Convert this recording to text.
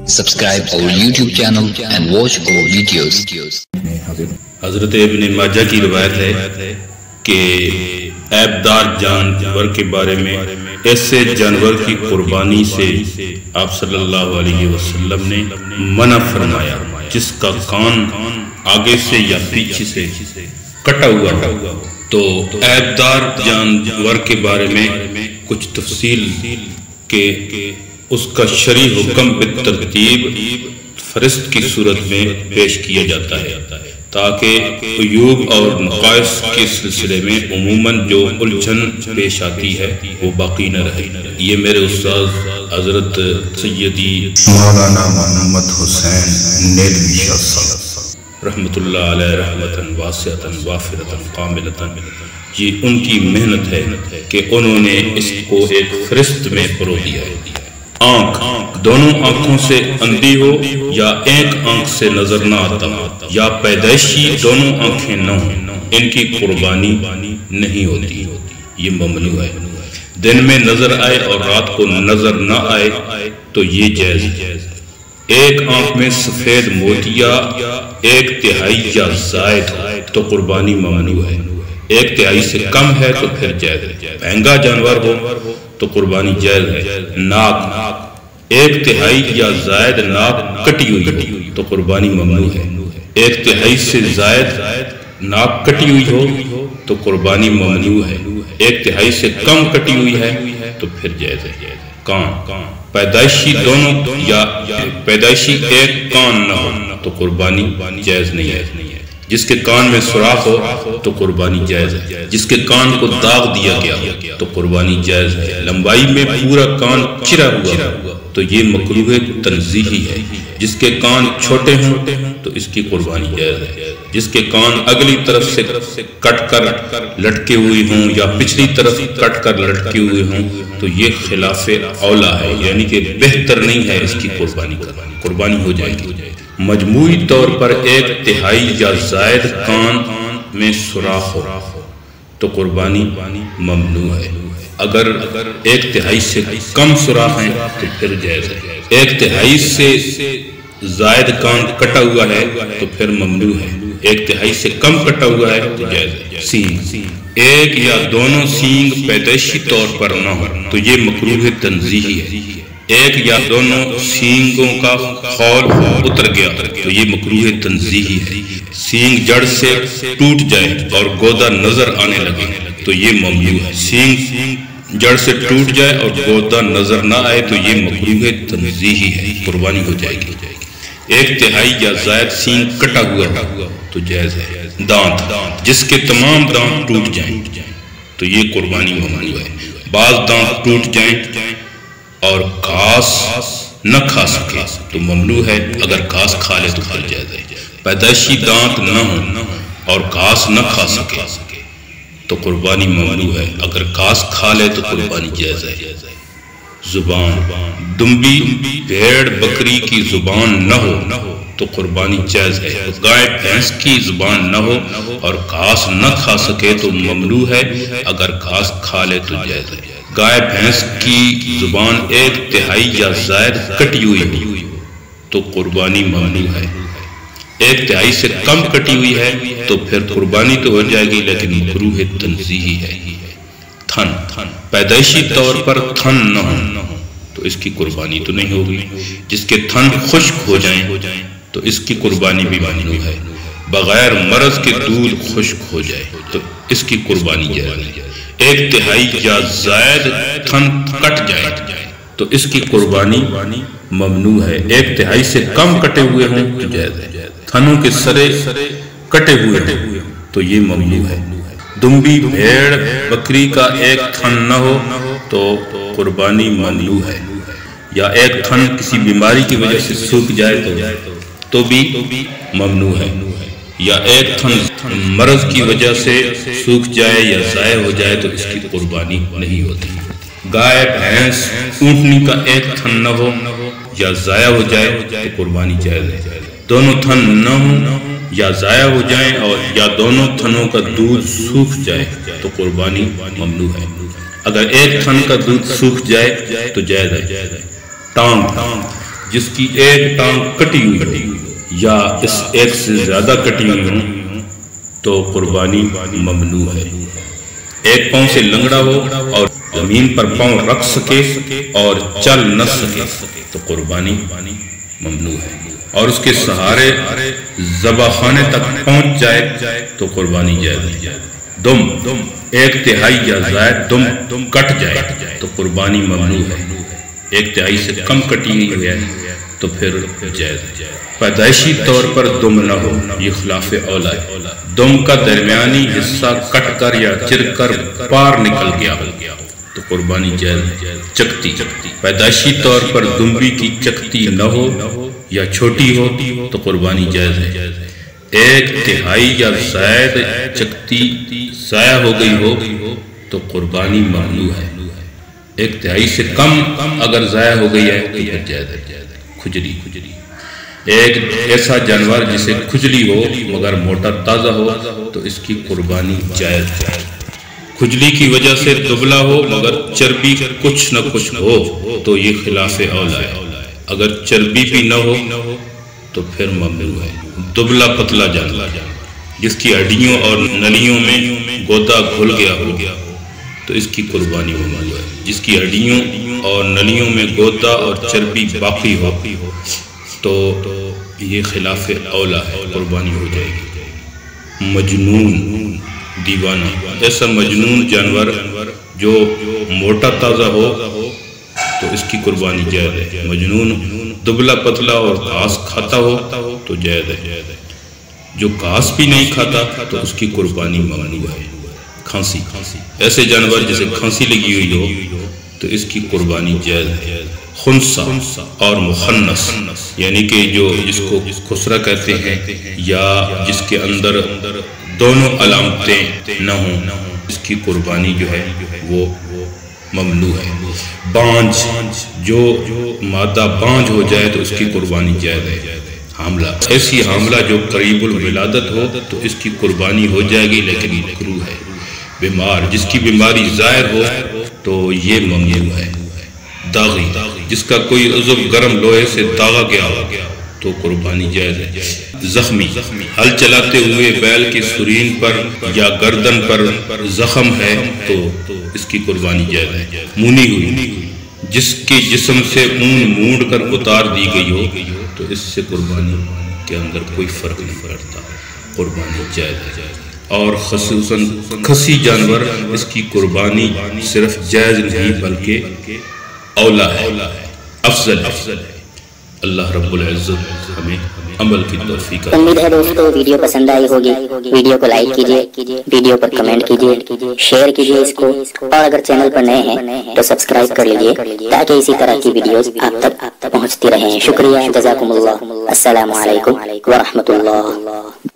Subscribe our YouTube channel and watch our videos. حضرت ابن ماجہ کی روایت ہے کہ عیبدار جانور کے بارے میں ایسے جانور کی قربانی سے آپ صلی اللہ علیہ وسلم نے منع فرمایا جس کا کان آگے سے یا پیچھے سے کٹا ہوا ہو۔ تو عیبدار جانور کے بارے میں کچھ تفصیل کہ اس کا شرعی حکم بالترتیب فرست کی صورت میں پیش کیا جاتا ہے تاکہ عیوب اور نقائص کے سلسلے میں عموماً جو الجھن پیش آتی ہے وہ باقی نہ رہے۔ یہ میرے استاد حضرت سیدی مولانا محمد حسین نیلوی شاہ صاحب رحمت اللہ علیہ رحمتاً واسعتاً وافرتاً کاملتاً، یہ ان کی محنت ہے کہ انہوں نے اس کو ایک فرست میں پرو دیا ہے۔ آنکھ دونوں آنکھوں سے اندھی ہو یا ایک آنکھ سے نظر نہ آتا یا پیدائشی دونوں آنکھیں نہ ہوں، ان کی قربانی نہیں ہوتی، یہ ممنوع ہے۔ دن میں نظر آئے اور رات کو نظر نہ آئے تو یہ جائز ہے۔ ایک آنکھ میں سفید موتیا 1/3 یا زائد تو قربانی ممنوع ہے، 1/3 سے کم ہے تو پھر جائز ہے۔ مہنگا جانور ہو تو قربانی جائز ہے۔ ناک 1/3 یا زائد ناک کٹی ہوئی ہو تو قربانی ممنوع ہے۔ 1/3 سے زائد ناک کٹی ہوئی ہو تو قربانی ممنوع ہے۔ 1/3 سے کم کٹی ہوئی ہے تو پھر جائز ہے۔ کان پیدائشی دونوں یا پیدائشی ایک کان نہ ہو تو قربانی جائز نہیں ہے۔ جس کے کان میں سوراخ ہو تو قربانی جائز ہے۔ جس کے کان کو داغ دیا گیا تو قربانی جائز ہے۔ لمبائی میں پورا کان چرا ہوا تو یہ مکروہ تنزیہی ہے۔ جس کے کان چھوٹے ہوں تو اس کی قربانی جائز ہے۔ جس کے کان اگلی طرف سے کٹ کر لٹکے ہوئے ہوں یا پچھلی طرف کٹ کر لٹکے ہوئے ہوں تو یہ خلاف اولا ہے، یعنی کہ بہتر نہیں ہے اس کی قربانی ہو جائے گی۔ مجموعی طور پر 1/3 یا زائد کان میں سوراخ ہو تو قربانی ممنوع ہے۔ اگر 1/3 سے کم سوراخ ہیں تو پھر جائز ہے۔ 1/3 سے زائد کان کٹا ہوا ہے تو پھر ممنوع ہے۔ 1/3 سے کم کٹا ہوا ہے تو جائز ہے۔ سینگ ایک یا دونوں سینگ پیدائشی طور پر نہ ہو تو یہ مکروہ تنزیہی ہے۔ ایک یا دونوں سینگوں کا خول اتر گیا تو یہ مکروہ تنزیہی ہے۔ سینگ جڑ سے ٹوٹ جائے اور گودا نظر آنے لگے تو یہ ممنوع ہے۔ سینگ جڑ سے ٹوٹ جائے اور گودا نظر نہ آئے تو یہ مکروہ تنزیہی ہے، قربانی ہو جائے گی۔ 1/3 یا زائد سینگ کٹا ہوا تو جائز ہے۔ دانت جس کے تمام دانت ٹوٹ جائیں تو یہ قربانی ممنوع ہے۔ بعض دانت ٹوٹ جائیں اور گھاس نہ کھا سکے تو ممنوع ہے، اگر گھاس کھا لے تو پھر جائز ہے۔ پیدائشی دانت نہ ہوں اور گھاس نہ کھا سکے تو قربانی ممنوع ہے، اگر گھاس کھا لے تو قربانی جائز ہے۔ زبان دمبی بھیڑ بکری کی زبان نہ ہو تو قربانی جائز ہے۔ گائے بھینس کی زبان نہ ہو اور گھاس نہ کھا سکے تو ممنوع ہے، اگر گھاس کھا لے تو جائز ہے۔ گائے بھینس کی زبان 1/3 یا زائد کٹی ہوئی ہو تو قربانی ممنوع ہے۔ 1/3 سے کم کٹی ہوئی ہے تو پھر قربانی تو ہو جائے گی لیکن مکروہ تنزیہی ہے۔ تھن پیدائشی طور پر تھن نہ ہو تو اس کی قربانی تو نہیں ہوگی۔ جس کے تھن خشک ہو جائیں تو اس کی قربانی بھی ممنوع ہے۔ بغیر مرض کے دودھ خشک ہو جائے تو اس کی قربانی جائز ہے۔ 1/3 یا زائد تھن کٹ جائے تو اس کی قربانی ممنوع ہے۔ 1/3 سے کم کٹے ہوئے ہوں تو جائز ہے۔ تھنوں کے سرے کٹے ہوئے ہیں تو یہ ممنوع ہے۔ دمبی بھیڑ بکری کا ایک تھن نہ ہو تو قربانی ممنوع ہے، یا ایک تھن کسی بیماری کی وجہ سے سوکھ جائے تو بھی ممنوع ہے، یا ایک تھن مرض کی وجہ سے سوکھ جائے یا ضائع ہو جائے تو اس کی قربانی نہیں ہوتی۔ گائے بھینس اونٹنی کا ایک تھن نہ ہو یا ضائع ہو جائے تو قربانی جائز ہے۔ دونوں تھن نہ ہوں یا ضائع ہو جائیں اور یا دونوں تھنوں کا دودھ سوکھ جائے تو قربانی ممنوع ہے، اگر ایک تھن کا دودھ سوکھ جائے تو جائز ہے۔ ٹانگ جس کی ایک ٹانگ کٹی ہوئی ہو یا اس ایک سے زیادہ کٹی ہوئی ہو تو قربانی ممنوع ہے۔ ایک پاؤں سے لنگڑا ہو اور زمین پر پاؤں رکھ سکے اور چل نہ سکے تو قربانی ممنوع ہے، اور اس کے سہارے ذبح خانے تک پہنچ جائے تو قربانی جائز ہے۔ دم ایک تہائی یا زائد دم کٹ جائے تو قربانی ممنوع ہے، ایک تہائی سے کم کٹی ہوئی ہے تو پھر جائز ہے۔ پیدائشی طور پر دم نہ ہو، یہ خلاف اولا ہے۔ دم کا درمیانی حصہ کٹ کر یا چر کر پار نکل گیا تو قربانی جائز ہے۔ چکتی پیدائشی طور پر دمبی کی چکتی نہ ہو یا چھوٹی ہو تو قربانی جائز ہے۔ ایک تہائی یا زائد چکتی ضائع ہو گئی ہو تو قربانی ممنوع ہے، ایک تہائی سے کم اگر ضائع ہو گئی ہے تو پھر جائز ہے۔ کھجلی ایک ایسا جانور جسے کھجلی ہو مگر موٹا تازہ ہو تو اس کی قربانی جائز ہے۔ کھجلی کی وجہ سے دبلا ہو مگر چربی کچھ نہ کچھ ہو تو یہ خلاف اولا ہے، اگر چربی بھی نہ ہو تو پھر ممنوع ہے۔ دبلا پتلا جانور جس کی ہڈیوں اور نلیوں میں گودا گھل گیا ہو تو اس کی قربانی ممنوع ہے۔ جس کی ہڈیوں اور نلیوں میں گودا اور چربی باقی ہو تو یہ خلاف اولا ہے، قربانی ہو جائے گی۔ مجنون دیوانہ ایسا مجنون جانور جو موٹا تازہ ہو تو اس کی قربانی جائز ہے۔ مجنون دبلا پتلا اور گھاس کھاتا ہو تو جائز ہے، جو گھاس بھی نہیں کھاتا تو اس کی قربانی ممنوع ہے۔ کھانسی ایسے جانور جسے کھانسی لگی ہوئی ہو تو اس کی قربانی جائز ہے۔ خنثی اور مخنث یعنی کہ جس کو خسرہ کہتے ہیں یا جس کے اندر دونوں علامتیں نہ ہوں، اس کی قربانی جو ہے وہ ممنوع ہے۔ بانج جو مادہ بانج ہو جائے تو اس کی قربانی جائز ہے۔ حاملہ ایسی حاملہ جو قریب الولادت ہو تو اس کی قربانی ہو جائے گی لیکن مکروہ ہے۔ بیمار جس کی بیماری ظاہر ہو تو یہ ممنوع ہے۔ داغی جس کا کوئی عضو گرم لوہے سے داغا گیا ہو تو قربانی جائز ہے۔ زخمی ہل چلاتے ہوئے بیل کی سرین پر یا گردن پر زخم ہے تو اس کی قربانی جائز ہے۔ مونی ہوئی جس کے جسم سے اون مونڈ کر اتار دی گئی ہو تو اس سے قربانی کے اندر کوئی فرق نہیں پڑتا، قربانی جائز ہے۔ اور خصوصاً کھسی جانور اس کی قربانی صرف جائز نہیں بلکہ اولا ہے، افضل ہے۔ اللہ رب العزت ہمیں عمل کی توفیق عطا۔ امید ہے دوستو ویڈیو پسند آئی ہوگی، ویڈیو کو لائک کیجئے، ویڈیو پر کمنٹ کیجئے، شیئر کیجئے اس کو، اور اگر چینل پر نئے ہیں تو سبسکرائب کر لیجئے تاکہ اسی طرح کی ویڈیوز آپ تک پہنچتی رہیں۔ شکریہ، جزاکم اللہ، السلام علیکم ورحمۃ اللہ۔